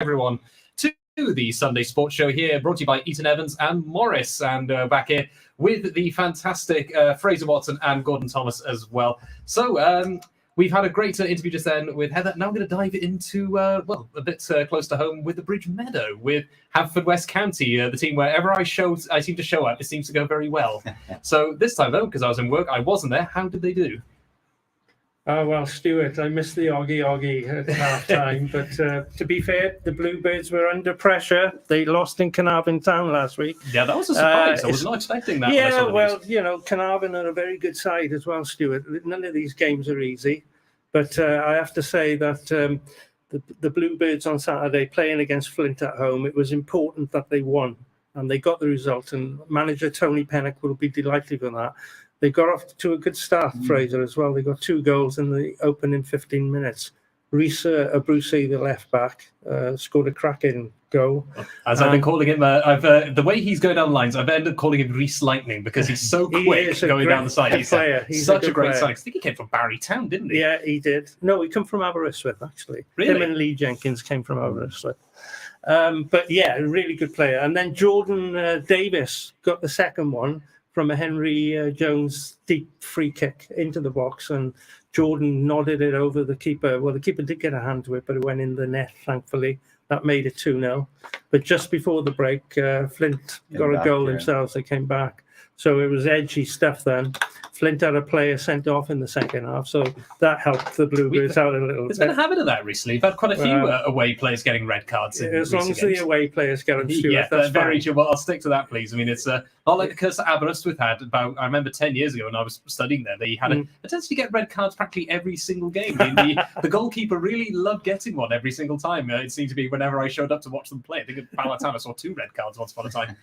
everyone to the Sunday Sports Show here, brought to you by Eaton Evans and Morris, and back here with the fantastic Fraser Watson and Gordon Thomas as well. So we've had a great interview just then with Heather. Now I'm going to dive into, a bit close to home with the Bridge Meadow, with Haverfordwest County, the team wherever I seem to show up, it seems to go very well. So this time, though, because I was in work, I wasn't there. How did they do? Oh, well, Stuart, I missed the Oggy at half-time, but to be fair, the Bluebirds were under pressure. They lost in Carnarvon Town last week. Yeah, that was a surprise. I was not expecting that. Yeah, well, you know, Carnarvon are a very good side as well, Stuart. None of these games are easy, but I have to say that the Bluebirds on Saturday playing against Flint at home, it was important that they won, and they got the result, and manager Tony Pennock will be delighted with that. They got off to a good start, Fraser, as well. They got 2 goals in the opening 15 minutes. Brucey, the left back, scored a cracking goal. As I've been calling him, the way he's going down the lines, I've ended up calling him Reece Lightning because he's so quick going down the side. He's such a great side. I think he came from Barrytown, didn't he? Yeah, he did. No, he came from Aberystwyth, actually. Really? Him and Lee Jenkins came from Aberystwyth. But yeah, a really good player. And then Jordan Davis got the second one from a Henry Jones deep free kick into the box, and Jordan nodded it over the keeper. Well, the keeper did get a hand to it, but it went in the net, thankfully. That made it 2-0. But just before the break, Flint got a goal themselves. They came back. So it was edgy stuff then. Flint had a player sent off in the second half, so that helped the Bluebirds out a little bit. There's been a habit of that recently. We've had quite a few away players getting red cards. As long as the away players get them, Stuart, yeah, that's very fine. true. Well, I'll stick to that, please. I mean, it's not like the curse that Aberystwyth had about, I remember 10 years ago when I was studying there, they had a tendency to get red cards practically every single game. I mean, the goalkeeper really loved getting one every single time. It seemed to be whenever I showed up to watch them play. I think at Balatan I saw 2 red cards once upon a time.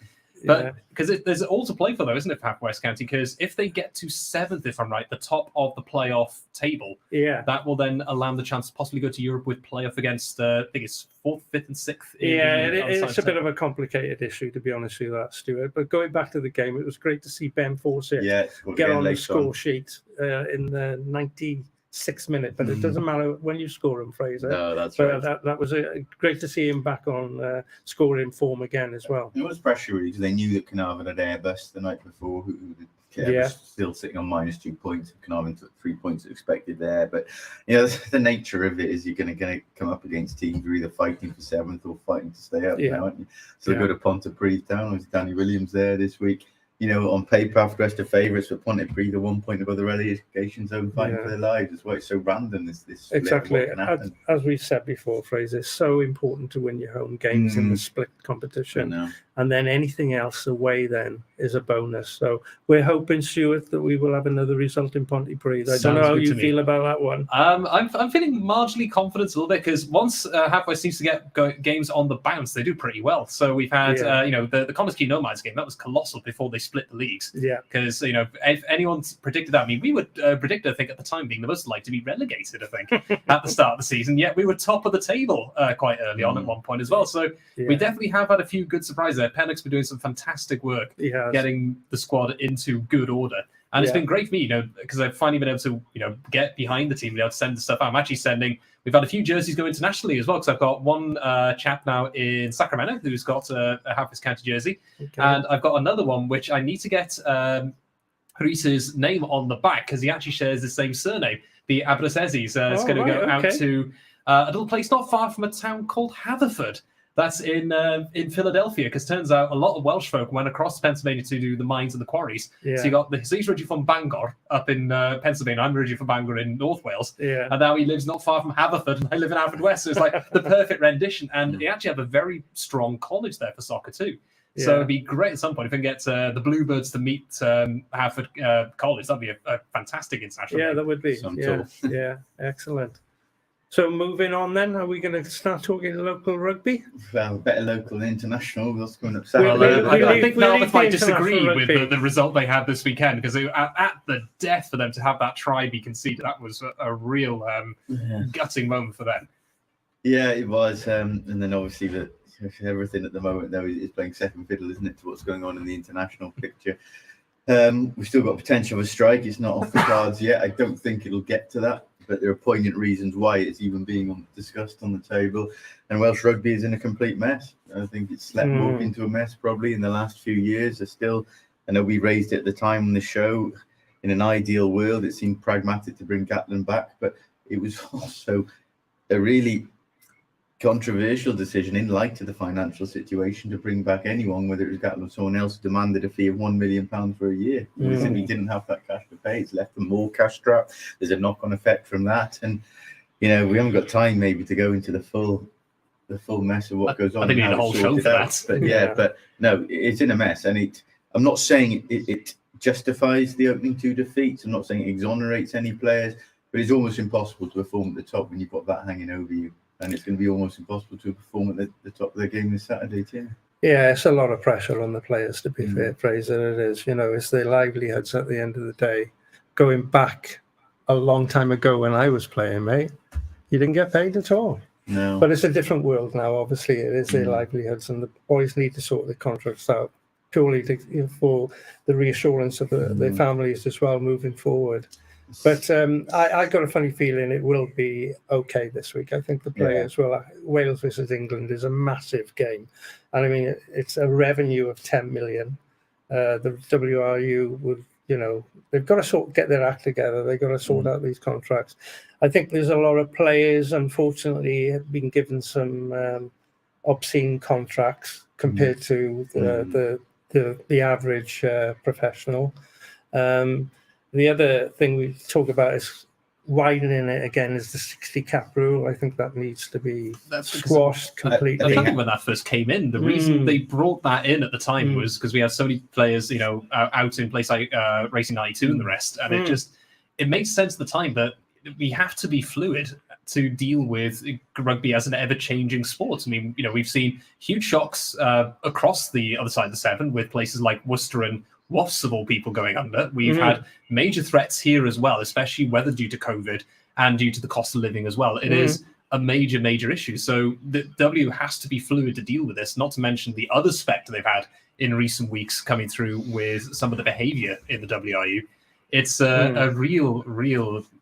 But because there's all to play for, though, isn't it, for Haverfordwest County? Because if they get to 7th, if I'm right, the top of the playoff table, that will then allow them the chance to possibly go to Europe with playoff against, I think it's 4th, 5th, and 6th. It's a bit of a complicated issue, to be honest with that, Stuart. But going back to the game, it was great to see Ben Fawcett get on the score sheet in the 96th minute. But it doesn't matter when you score him, Fraser. No, that's right. That was great to see him back on scoring form again as well. It was pressure, really, because they knew that Carnarvon had airbus the night before, who was still sitting on -2 points. Carnarvon took 3 points expected there. But, you know, the nature of it is you're going to come up against teams who are either fighting for 7th or fighting to stay up now, aren't you? So they go to Pontypridd Town with Danny Williams there this week. You know, on paper, Haverfordwest are favourites, but Pontypridd are 1 point above the relegation zone, fighting for their lives. That's why it's so random. This exactly. As we said before, Fraser, it's so important to win your home games in the split competition, and then anything else away then is a bonus. So we're hoping, Stuart, that we will have another result in Pontypridd. I don't know how you feel about that one. I'm feeling marginally confident a little bit because once Haverfordwest seems to get games on the bounce, they do pretty well. So we've had, you know, the Commerce Key Nomads game, that was colossal before they split the leagues. Yeah. Because, you know, if anyone's predicted that, I mean, we would predict, I think, at the time being the most likely to be relegated, I think, at the start of the season. Yet we were top of the table quite early on at one point as well. So we definitely have had a few good surprises there. Pennock's been doing some fantastic work getting the squad into good order. And it's been great for me, you know, because I've finally been able to, you know, get behind the team, be able to send the stuff out. I'm actually sending, we've had a few jerseys go internationally as well, because I've got one chap now in Sacramento who's got a Haverfordwest County jersey. And I've got another one, which I need to get Reese's name on the back, because he actually shares the same surname, the Abrasezis. It's going to go out to a little place not far from a town called Haverford. That's in Philadelphia, because turns out a lot of Welsh folk went across Pennsylvania to do the mines and the quarries. So you got so he's originally from Bangor up in Pennsylvania. I'm originally from Bangor in North Wales. And now he lives not far from Haverford, and I live in Haverfordwest. So it's like the perfect rendition. And they actually have a very strong college there for soccer too. So it'd be great at some point if we can get the Bluebirds to meet Haverford College. That'd be a fantastic international game. That would be. Excellent. So moving on then, are we going to start talking local rugby? Well, better local than international. What's going up? I think Narberth might disagree with the result they had this weekend, because at the death for them to have that try be conceded, that was a real gutting moment for them. Yeah, it was. And then obviously everything at the moment, though, is playing second fiddle, isn't it, to what's going on in the international picture. We've still got potential of a strike. It's not off the cards yet. I don't think it'll get to that. but there are poignant reasons why it's even being discussed on the table. And Welsh rugby is in a complete mess. I think it's sleepwalked into a mess probably in the last few years. I know we raised it at the time on the show. In an ideal world, it seemed pragmatic to bring Gatland back, but it was also a really controversial decision in light of the financial situation to bring back anyone, whether it was Gatland or someone else, demanded a fee of £1 million for a year. We simply didn't have that cash to pay. It's left them more cash strapped. There's a knock-on effect from that, and we haven't got time maybe to go into the full mess of what goes on. I think we need a whole show for that. But but no, it's in a mess, and I'm not saying it justifies the opening 2 defeats. I'm not saying it exonerates any players, but it's almost impossible to perform at the top when you've got that hanging over you. And it's going to be almost impossible to perform at the top of the game this Saturday too. Yeah, it's a lot of pressure on the players, to be fair, Fraser. It is, it's their livelihoods at the end of the day. Going back a long time ago when I was playing, mate, you didn't get paid at all. No. But it's a different world now. Obviously, it is their livelihoods, and the boys need to sort their contracts out purely for the reassurance of their families as well moving forward. But I got a funny feeling it will be okay this week. I think the players will. Wales versus England is a massive game. And I mean, it's a revenue of 10 million. The WRU would, they've got to get their act together. They've got to sort out these contracts. I think there's a lot of players, unfortunately, have been given some obscene contracts compared to the average professional. The other thing we talk about is widening it again is the 60 cap rule. I think that needs to be squashed completely. I think when that first came in, the reason they brought that in at the time was because we had so many players, out in place like Racing 92 and the rest. And it made sense at the time that we have to be fluid to deal with rugby as an ever-changing sport. I mean, we've seen huge shocks across the other side of the Severn with places like Worcester and Wasps of all people going under. We've had major threats here as well, especially whether due to COVID and due to the cost of living as well. It is a major issue. So the W has to be fluid to deal with this, not to mention the other spectre they've had in recent weeks coming through with some of the behaviour in the WRU. It's a real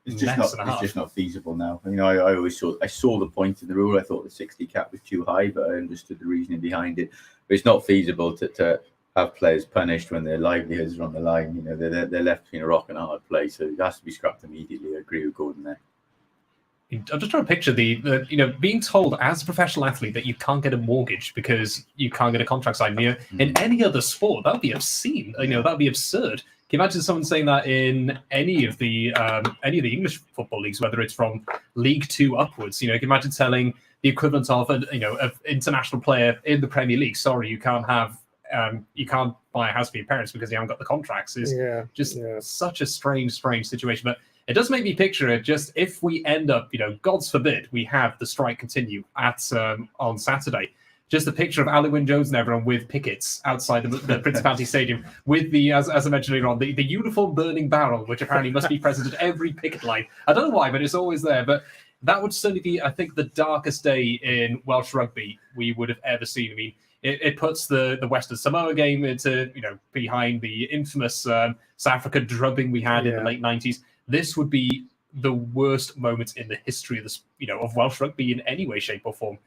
it's just not feasible now. I saw the point in the rule. I thought the 60 cap was too high, but I understood the reasoning behind it. But it's not feasible to have players punished when their livelihoods are on the line. They're left between a rock and a hard place, so it has to be scrapped immediately. I agree with Gordon there. I'm just trying to picture the being told as a professional athlete that you can't get a mortgage because you can't get a contract signed. In any other sport, that would be obscene. That would be absurd. Can you imagine someone saying that in any of the English football leagues, whether it's from League 2 upwards? Can you imagine telling the equivalent of an international player in the Premier League, sorry, you can't buy a house for your parents because you haven't got the contracts. Is such a strange situation. But it does make me picture it. Just if we end up, God's forbid, we have the strike continue on Saturday. Just a picture of Alan Wynne-Jones and everyone with pickets outside the Principality Stadium with the, as I mentioned earlier on, the uniform burning barrel, which apparently must be present at every picket line. I don't know why, but it's always there. But that would certainly be, I think, the darkest day in Welsh rugby we would have ever seen. I mean, it puts the Western Samoa game into, behind the infamous South Africa drubbing we had in the late 90s. This would be the worst moment in the history of this, of Welsh rugby in any way, shape, or form.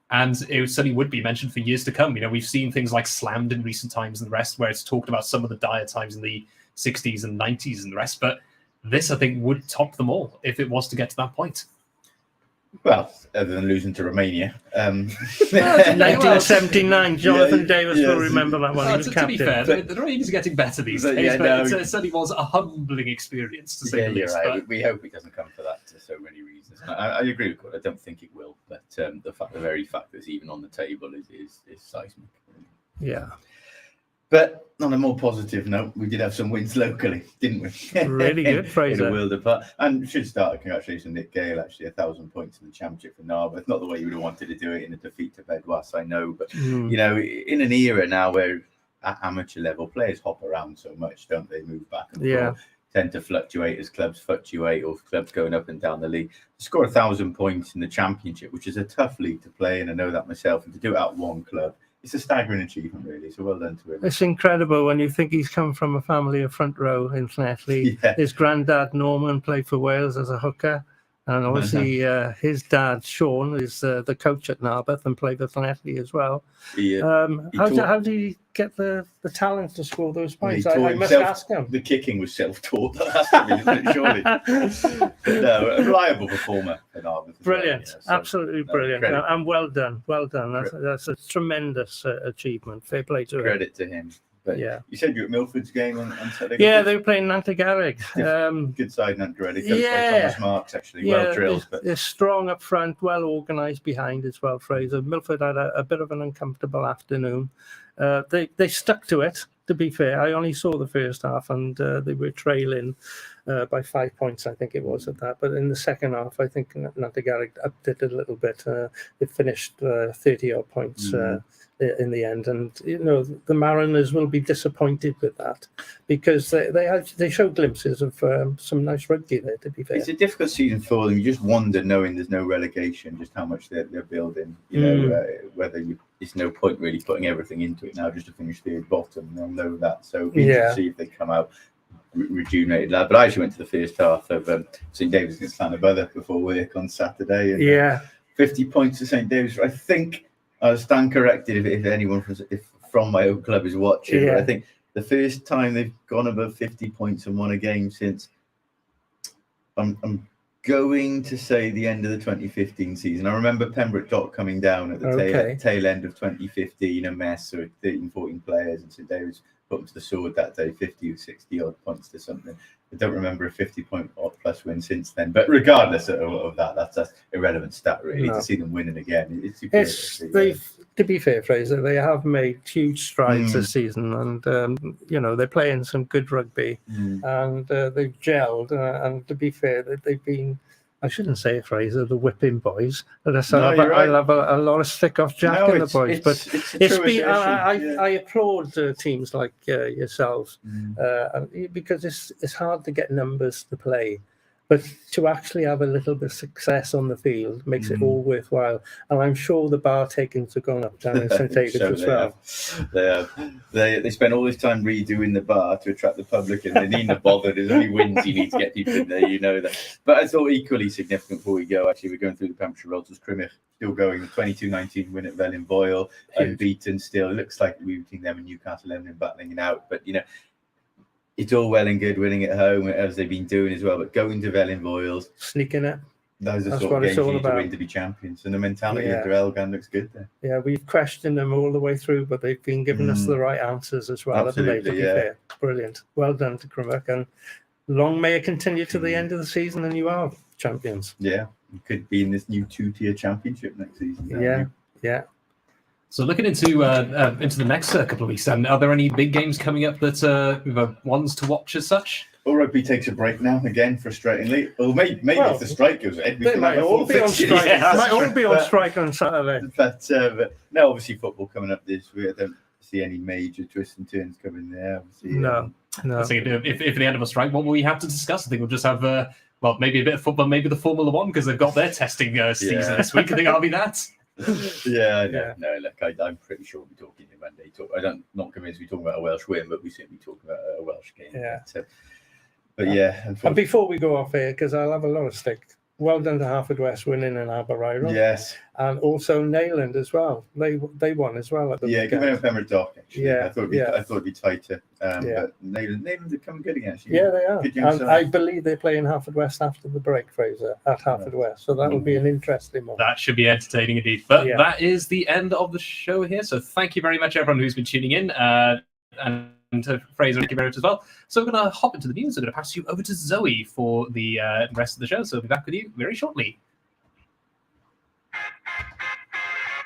And it certainly would be mentioned for years to come. We've seen things like Slammed in recent times and the rest, where it's talked about some of the dire times in the 60s and 90s and the rest. But this, I think, would top them all if it was to get to that point. Well, other than losing to Romania. 1979, Jonathan Davis will remember that one. He was captain. To be fair, the Romanians are getting better these days, it certainly was a humbling experience, to say the least. Right. We hope it doesn't come for that for so many reasons. I agree with Gordon. I don't think it will, but the very fact that it's even on the table is seismic. Yeah. But on a more positive note, we did have some wins locally, didn't we? Really good, Fraser. In a world apart. And should start, congratulations, Nick Gale, actually, 1,000 points in the championship for Narberth. Not the way you would have wanted to do it in a defeat to Bedwas, I know. But, in an era now where at amateur level, players hop around so much, don't they? Move back and forth, tend to fluctuate as clubs fluctuate or clubs going up and down the league. To score 1,000 points in the championship, which is a tough league to play, and I know that myself, and to do it at one club, it's a staggering achievement, really. So well done to him. It's incredible when you think he's come from a family of front row in Llanelli. His granddad, Norman, played for Wales as a hooker. And obviously, his dad, Sean, is the coach at Narberth and played with Llanelli as well. How do you get the talent to score those points? I must ask him. The kicking was self-taught. That has to be, isn't it, surely? No, a reliable performer at Narberth. Brilliant. Well, absolutely brilliant. And well done. Well done. That's a tremendous achievement. Fair play to him. Credit to him. But you said you were at Milford's game on Saturday. Yeah, they were playing Nantagarrig. Good side, Nantagarrig. By Thomas Marks, actually. Well drilled. They're strong up front, well organised behind as well, Fraser. Milford had a bit of an uncomfortable afternoon. They stuck to it, to be fair. I only saw the first half, and they were trailing by 5 points, I think it was at that. But in the second half, I think Nantagarrig upped it a little bit. They finished 30-odd points in the end, and the Mariners will be disappointed with that, because they show glimpses of some nice rugby there, to be fair. It's a difficult season for them. You just wonder, knowing there's no relegation, just how much they're building. Whether it's no point really putting everything into it now just to finish third bottom. They'll know that, so it'll be interesting to see if they come out rejuvenated. But I actually went to the first half of St David's against Narberth before work on Saturday, and 50 points to St David's. I think I'll stand corrected if anyone from my own club is watching. But I think the first time they've gone above 50 points and won a game since, I'm going to say, the end of the 2015 season. I remember Pembroke Dock coming down at the tail end of 2015, a mess with 13, 14 players, and St David's put them to the sword that day, 50 or 60 odd points to something. I don't remember a 50-point plus win since then. But regardless of that, that's an irrelevant stat, really, to see them winning again. To be fair, Fraser, they have made huge strides this season, and they're playing some good rugby, and they've gelled. And to be fair, they've been, I shouldn't say it, Fraser, the whipping boys. I love a lot of stick off Jack in the boys, but it's been. I applaud teams like yourselves because it's hard to get numbers to play, but to actually have a little bit of success on the field makes it all worthwhile. And I'm sure the bar takings have gone up down in St David's as well. They spend all this time redoing the bar to attract the public, and they needn't have bothered. There's only wins you need to get people in there, you know that. But I thought equally significant before we go, actually, we're going through the Pembrokeshire results. Crymych still going, the 22-19 win at Felin Boyle, unbeaten still. It looks like we're between them and Newcastle and battling it out. But, it's all well and good winning at home, as they've been doing as well. But going to Felin Boyles, sneaking it. Those are the sort of games you need to win to be champions. And the mentality of Elgan looks good there. Yeah, we've questioned them all the way through, but they've been giving us the right answers as well. Absolutely, to be fair. Brilliant. Well done to Crymych. And long may it continue to the end of the season, and you are champions. Yeah, you could be in this new two-tier championship next season. Yeah. So looking into the next couple of weeks, then, are there any big games coming up that ones to watch as such? Well, rugby takes a break now, again, frustratingly. Well, maybe if the strike goes ahead, they might all be on strike. Might all be on strike on Saturday. But no, obviously football coming up this week. I don't see any major twists and turns coming there. Obviously, no. I think if the end of a strike, what will we have to discuss? I think we'll just have maybe a bit of football, maybe the Formula One, because they've got their testing season this week. I think I'll be that. No, look, I'm pretty sure we'll be talking Monday. I'm not convinced we're talking about a Welsh win, but we certainly talk about a Welsh game. But and before we go off here, because I'll have a lot of stick, well done to Haverfordwest winning in Aberystwyth. Yes. And also Neyland as well. They won as well at the weekend. Good win with Pembroke Dock, actually. I thought it'd be tighter. But Neyland are coming good again, actually. Yeah, they are. And I believe they're playing Haverfordwest after the break, Fraser, at Haverfordwest. So that'll be an interesting one. That should be entertaining indeed. But that is the end of the show here. So thank you very much, everyone who's been tuning in. And to Fraser, thank you very much as well. So we're going to hop into the news. I'm going to pass you over to Zoe for the rest of the show. So we'll be back with you very shortly.